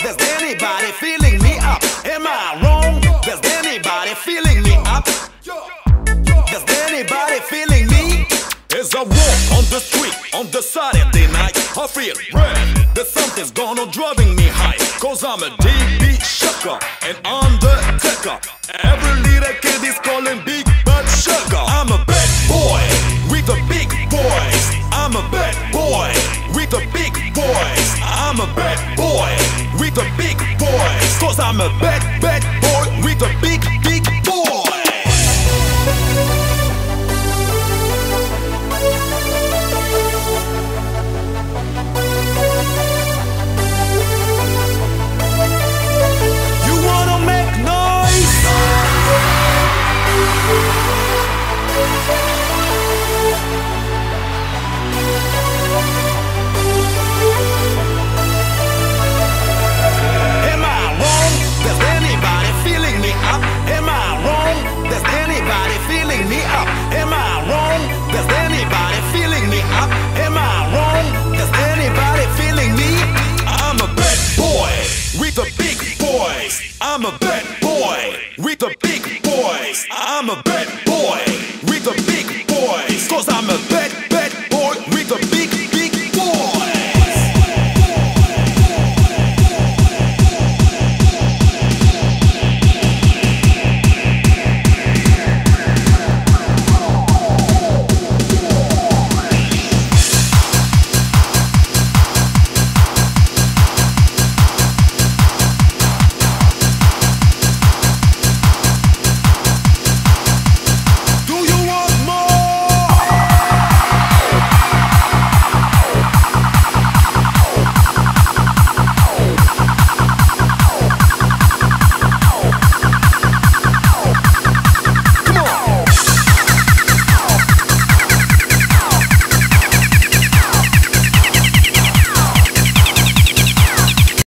Does anybody feeling me up? Am I wrong? Does anybody feeling me up? Does anybody feeling me? As I walk on the street on the Saturday night, I feel red that something's gonna driving me high. Cause I'm a DB Sugar, an undertaker. Every little kid is calling Big Bad Sugar. I'm a bad boy with a big voice. I'm a bad boy with a big voice. I'm a bad boy with a big voice. Cause I'm a bad boy with a big voice. I'm a bad boy with a big voice. I'm a bad